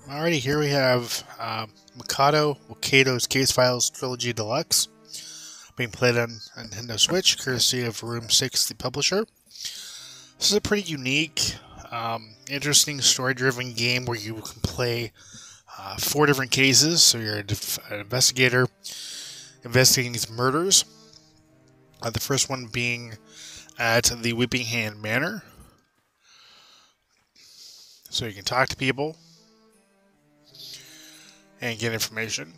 Alrighty, here we have MAKOTO WAKAIDO's Case Files Trilogy Deluxe, being played on Nintendo Switch, courtesy of Room 6, the publisher. This is a pretty unique, interesting story-driven game where you can play 4 different cases. So you're an investigator investigating these murders. The first one being at the Weeping Hand Manor. So you can talk to people and get information.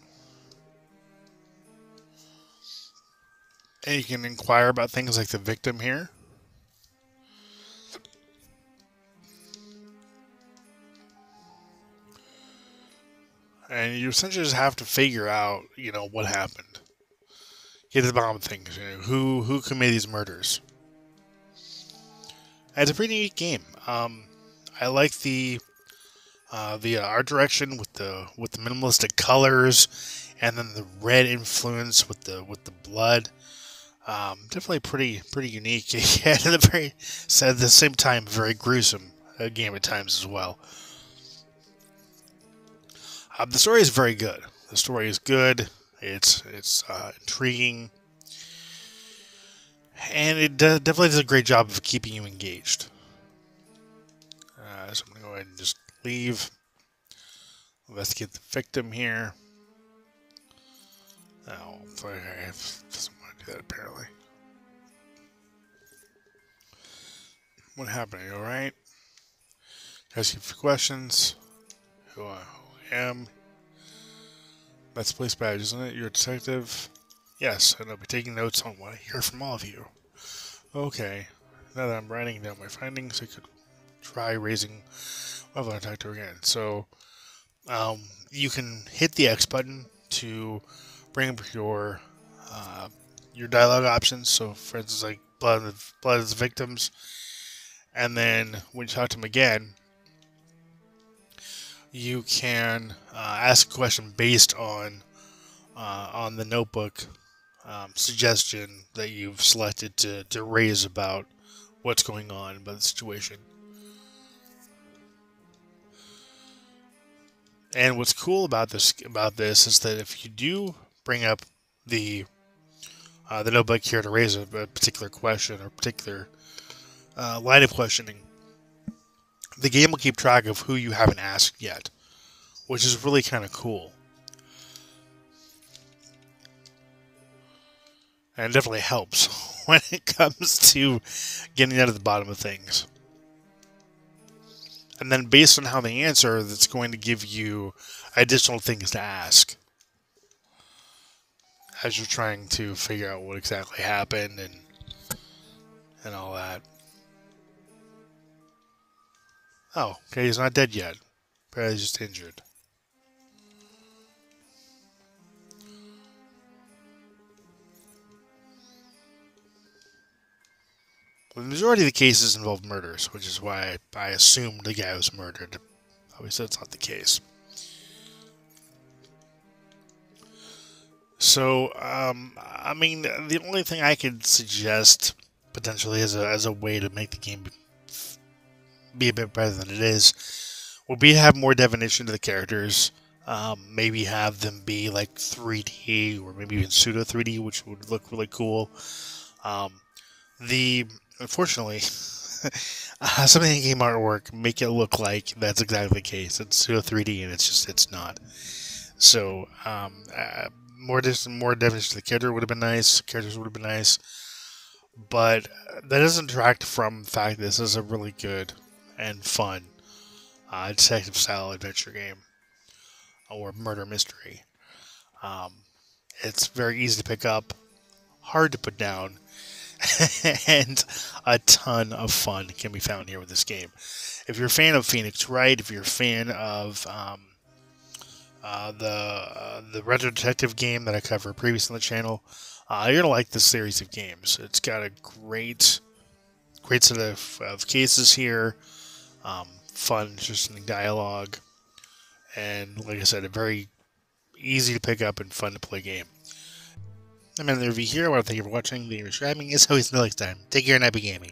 And you can inquire about things like the victim here. And you essentially just have to figure out, what happened. Get to the bottom of things. Who committed these murders. And it's a pretty neat game. I like the art direction with the minimalistic colors, and then the red influence with the blood. Definitely pretty unique. Yet at the same time, very gruesome game at times as well. The story is very good. The story is good. It's intriguing, and it definitely does a great job of keeping you engaged. So I'm going to go ahead and just leave. Investigate the victim here. Oh, I doesn't want to do that apparently. What happened? Are you alright? Ask you a few questions. Who I am. That's police badge, isn't it? You're a detective? Yes, and I'll be taking notes on what I hear from all of you. Okay. Now that I'm writing down my findings, I could try raising... Well, I'll talk to her again. So, you can hit the X button to bring up your dialogue options. So, for instance, like blood of the victims. And then, when you talk to them again, you can ask a question based on the notebook suggestion that you've selected to raise about what's going on about the situation. And what's cool about this is that if you do bring up the notebook here to raise a particular question or particular line of questioning, the game will keep track of who you haven't asked yet, which is really kind of cool. And it definitely helps when it comes to getting out of the bottom of things. And then based on how they answer, that's going to give you additional things to ask as you're trying to figure out what exactly happened and all that. Oh, okay, he's not dead yet. Apparently he's just injured. The majority of the cases involve murders, which is why I assumed the guy was murdered. Obviously, that's not the case. So, I mean, the only thing I could suggest potentially as a way to make the game be a bit better than it is would be to have more definition to the characters. Maybe have them be like 3D or maybe even pseudo 3D, which would look really cool. Unfortunately, some of the game artwork make it look like that's exactly the case. It's pseudo 3D, and it's not. So, more definition to the character would have been nice. Characters would have been nice, but that doesn't detract from the fact that this is a really good and fun detective-style adventure game or murder mystery. It's very easy to pick up, hard to put down. And a ton of fun can be found here with this game. If you're a fan of Phoenix Wright, if you're a fan of the Retro Detective game that I covered previously on the channel, you're gonna like this series of games. It's got a great set of cases here, fun, interesting dialogue, and like I said, a very easy to pick up and fun to play game. I'm in the review here. I want to thank you for watching, being subscribing. As always, until next time, take care and happy gaming.